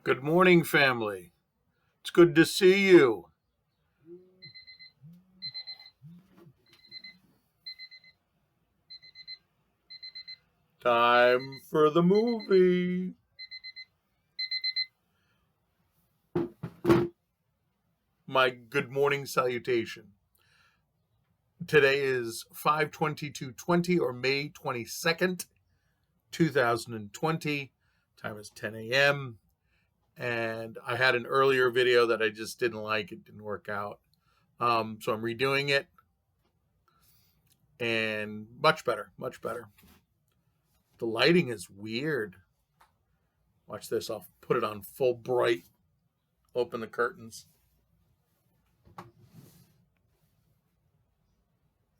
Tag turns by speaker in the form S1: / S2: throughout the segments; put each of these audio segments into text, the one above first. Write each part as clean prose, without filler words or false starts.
S1: Good morning, family. It's good to see you. Time for the movie. My good morning salutation. Today is 5/22/20 or May 22nd, 2020. Time is 10 a.m. And I had an earlier video that I just didn't like. It didn't work out. So I'm redoing it. And much better, much better. The lighting is weird. Watch this. I'll put it on full bright. Open the curtains.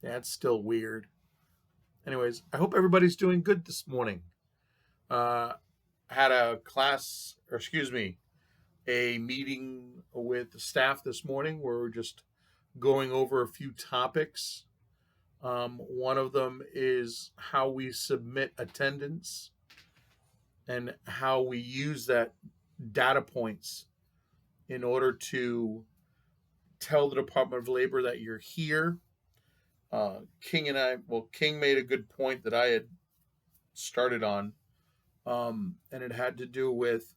S1: That's still weird. Anyways, I hope everybody's doing good this morning. I had a meeting with the staff this morning where we're just going over a few topics. One of them is how we submit attendance and how we use that data points in order to tell the Department of Labor that you're here. King made a good point that I had started on, and it had to do with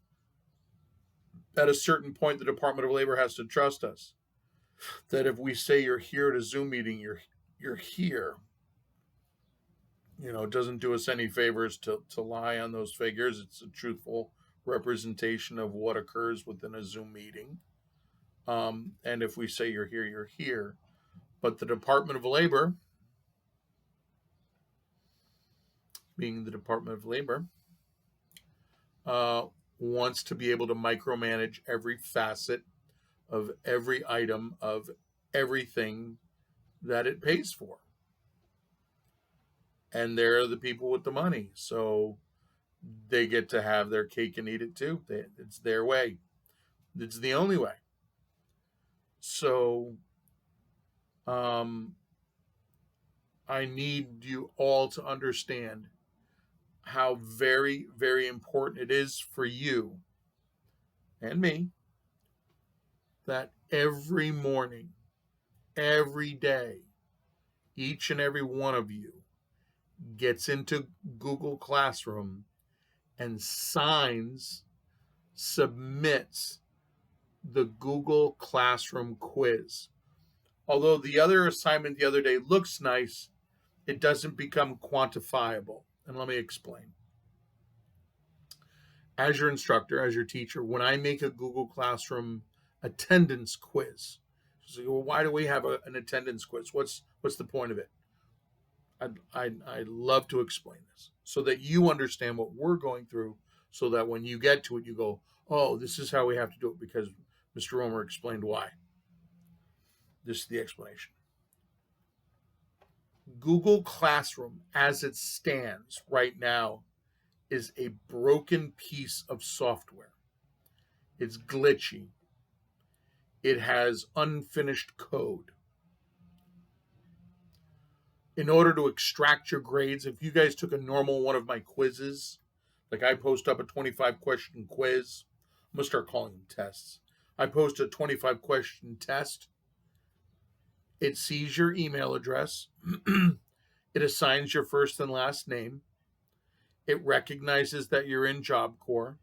S1: at a certain point the Department of Labor has to trust us. That if we say you're here at a Zoom meeting, you're here. It doesn't do us any favors to lie on those figures. It's a truthful representation of what occurs within a Zoom meeting. And if we say you're here, you're here. But the Department of Labor, being the Department of Labor, wants to be able to micromanage every facet of every item of everything that it pays for. And they're the people with the money. So they get to have their cake and eat it too. It's their way. It's the only way. So I need you all to understand how very, very important it is for you and me that every morning, every day, each and every one of you gets into Google Classroom and submits the Google Classroom quiz. Although the other assignment the other day looks nice, it doesn't become quantifiable. And let me explain. As your instructor, as your teacher, when I make a Google Classroom attendance quiz, so well, why do we have an attendance quiz? What's the point of it? I'd love to explain this so that you understand what we're going through, so that when you get to it, you go, oh, this is how we have to do it because Mr. Romer explained why. This is the explanation. Google Classroom, as it stands right now, is a broken piece of software. It's glitchy. It has unfinished code. In order to extract your grades, if you guys took a normal one of my quizzes, like I post up a 25-question quiz, I'm going to start calling them tests. I post a 25-question test. It sees your email address. It assigns your first and last name. It recognizes that you're in Job Corps.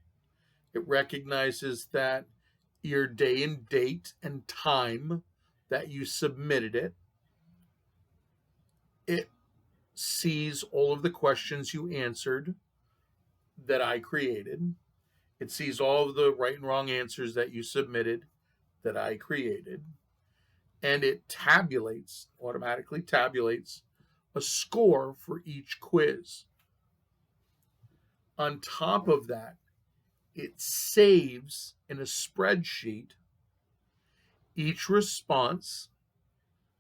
S1: It recognizes that your day and date and time that you submitted it. It sees all of the questions you answered that I created. It sees all of the right and wrong answers that you submitted that I created. And it automatically tabulates a score for each quiz. On top of that, it saves in a spreadsheet each response,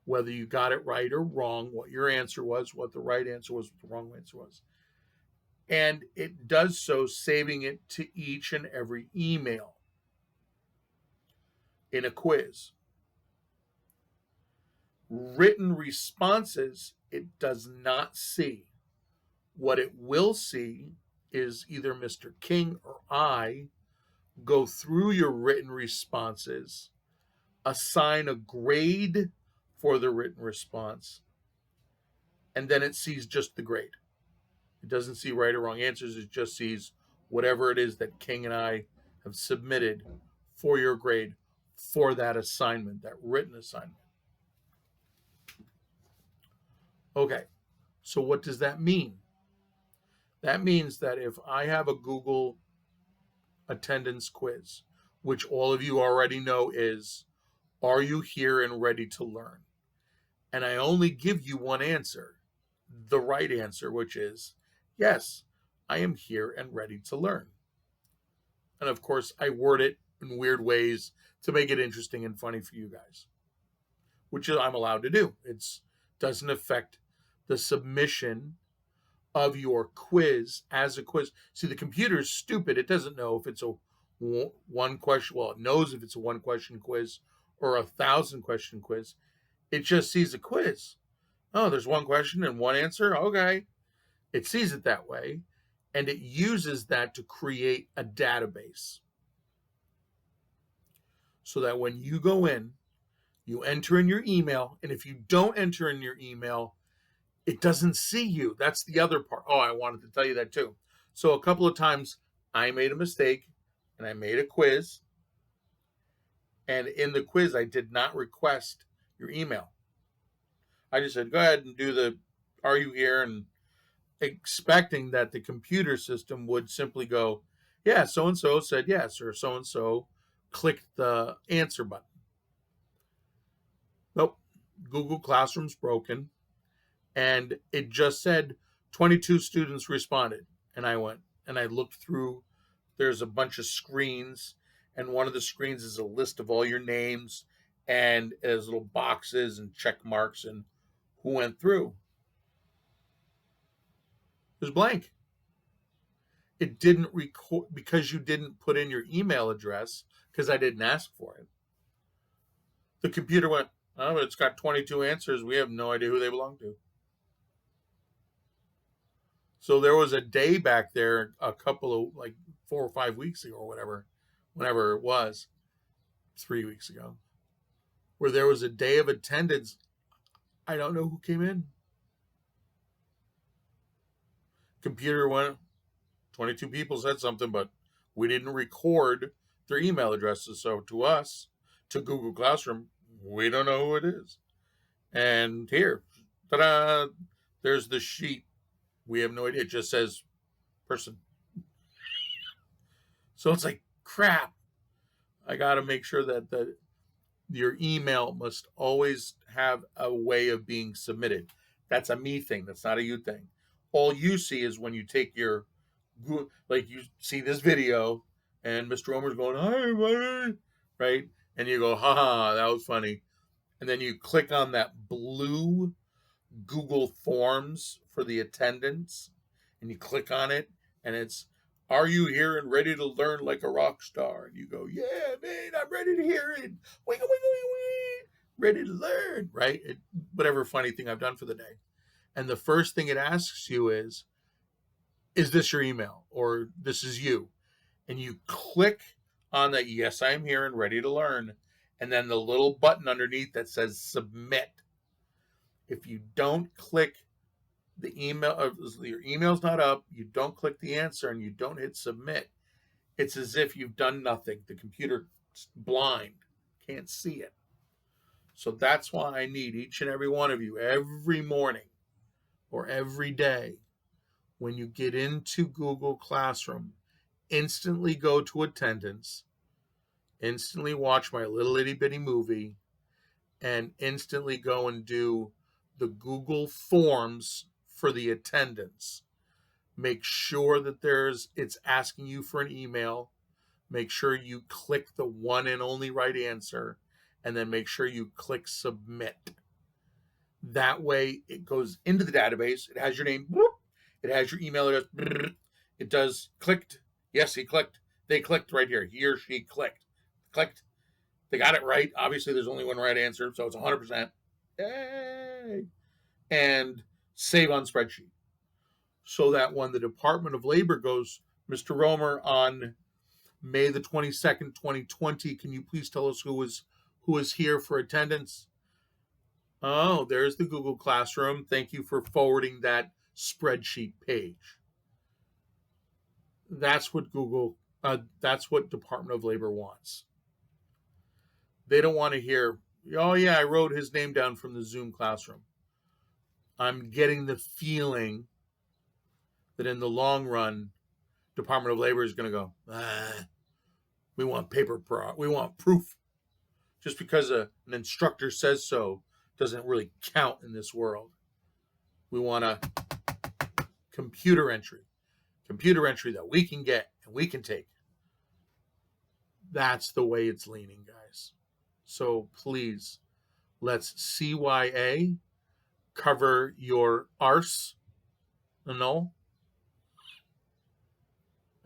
S1: whether you got it right or wrong, what your answer was, what the right answer was, what the wrong answer was. And it does so, saving it to each and every email in a quiz. Written responses, it does not see. What it will see is either Mr. King or I go through your written responses, assign a grade for the written response, and then it sees just the grade. It doesn't see right or wrong answers. It just sees whatever it is that King and I have submitted for your grade for that assignment, that written assignment. Okay, so what does that mean? That means that if I have a Google attendance quiz, which all of you already know is, are you here and ready to learn? And I only give you one answer, the right answer, which is, yes, I am here and ready to learn. And of course, I word it in weird ways to make it interesting and funny for you guys, which I'm allowed to do. It doesn't affect the submission of your quiz as a quiz. See, the computer is stupid. It doesn't know if it's a one question. Well, it knows if it's a 1-question quiz or a 1,000-question quiz. It just sees a quiz. Oh, there's one question and one answer. Okay. It sees it that way, and it uses that to create a database. So that when you go in, you enter in your email, and if you don't enter in your email, it doesn't see you. That's the other part. Oh, I wanted to tell you that too. So a couple of times I made a mistake and I made a quiz. And in the quiz, I did not request your email. I just said, go ahead and do the, are you here? And expecting that the computer system would simply go, yeah, so-and-so said yes, or so-and-so clicked the answer button. Nope. Google Classroom's broken. And it just said 22 students responded. And I went and I looked through, there's a bunch of screens, and one of the screens is a list of all your names, and it has little boxes and check marks and who went through. It was blank. It didn't record because you didn't put in your email address, because I didn't ask for it. The computer went, oh, it's got 22 answers. We have no idea who they belong to. So there was a day back there, a couple of, like 4 or 5 weeks ago or whatever, whenever it was, 3 weeks ago, where there was a day of attendance. I don't know who came in. Computer went, 22 people said something, but we didn't record their email addresses. So to us, to Google Classroom, we don't know who it is. And here, ta-da, there's the sheet. We have no idea. It just says person. So it's like, crap. I got to make sure that your email must always have a way of being submitted. That's a me thing. That's not a you thing. All you see is when you take your, like you see this video and Mr. Romer's going, hi, right? And you go, haha, that was funny. And then you click on that blue Google Forms for the attendance, and you click on it, and it's, are you here and ready to learn like a rock star? And you go, yeah, man, I'm ready to hear it. Wiggle, wiggle, wiggle, ready to learn, right? Whatever funny thing I've done for the day. And the first thing it asks you is this your email? Or this is you? And you click on that, yes, I'm here and ready to learn. And then the little button underneath that says submit. If you don't click the email, your email's not up, you don't click the answer, and you don't hit submit, it's as if you've done nothing. The computer's blind, can't see it. So that's why I need each and every one of you every morning or every day when you get into Google Classroom, instantly go to attendance, instantly watch my little itty bitty movie, and instantly go and do the Google Forms for the attendance. Make sure that it's asking you for an email. Make sure you click the one and only right answer, and then make sure you click submit. That way it goes into the database. It has your name. It has your email address. It does clicked. Yes, he clicked. They clicked right here. He or she clicked. Clicked. They got it right. Obviously, there's only one right answer, so it's 100%. Yay! And save on spreadsheet. So that when the Department of Labor goes, Mr. Romer, on May the 22nd, 2020. Can you please tell us who was here for attendance? Oh, there's the Google Classroom. Thank you for forwarding that spreadsheet page. That's what that's what Department of Labor wants. They don't want to hear, oh yeah, I wrote his name down from the Zoom classroom. I'm getting the feeling that in the long run, Department of Labor is going to go, we want we want proof. Just because an instructor says so doesn't really count in this world. We want a computer entry that we can get and we can take. That's the way it's leaning, guys. So please, let's CYA, cover your arse. No,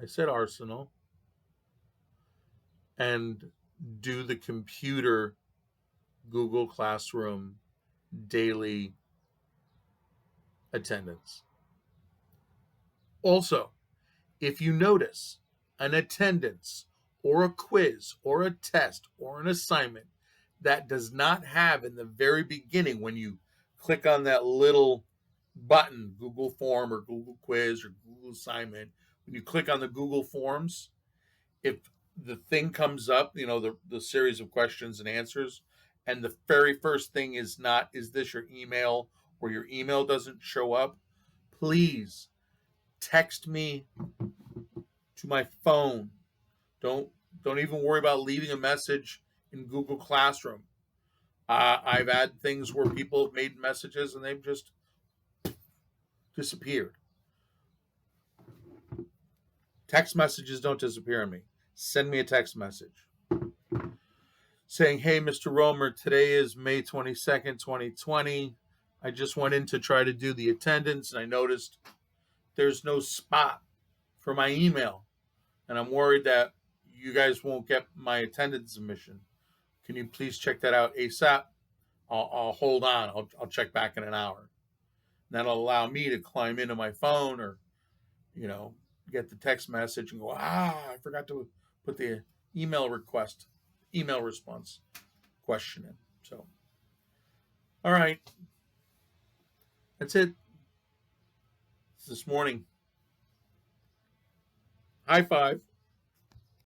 S1: I said arsenal. And do the computer Google Classroom daily attendance. Also, if you notice an attendance or a quiz or a test or an assignment that does not have in the very beginning, when you click on that little button, Google Form or Google Quiz or Google Assignment, when you click on the Google Forms, if the thing comes up, the series of questions and answers, and the very first thing is not, is this your email, or your email doesn't show up, please text me to my phone. Don't even worry about leaving a message in Google Classroom. I've had things where people have made messages and they've just disappeared. Text messages don't disappear on me. Send me a text message saying, hey, Mr. Romer, today is May 22nd, 2020. I just went in to try to do the attendance, and I noticed there's no spot for my email, and I'm worried that you guys won't get my attendance submission. Can you please check that out ASAP? I'll hold on. I'll check back in an hour. And that'll allow me to climb into my phone or, get the text message and go, I forgot to put the email response question in. So, all right. That's it. This morning. High five.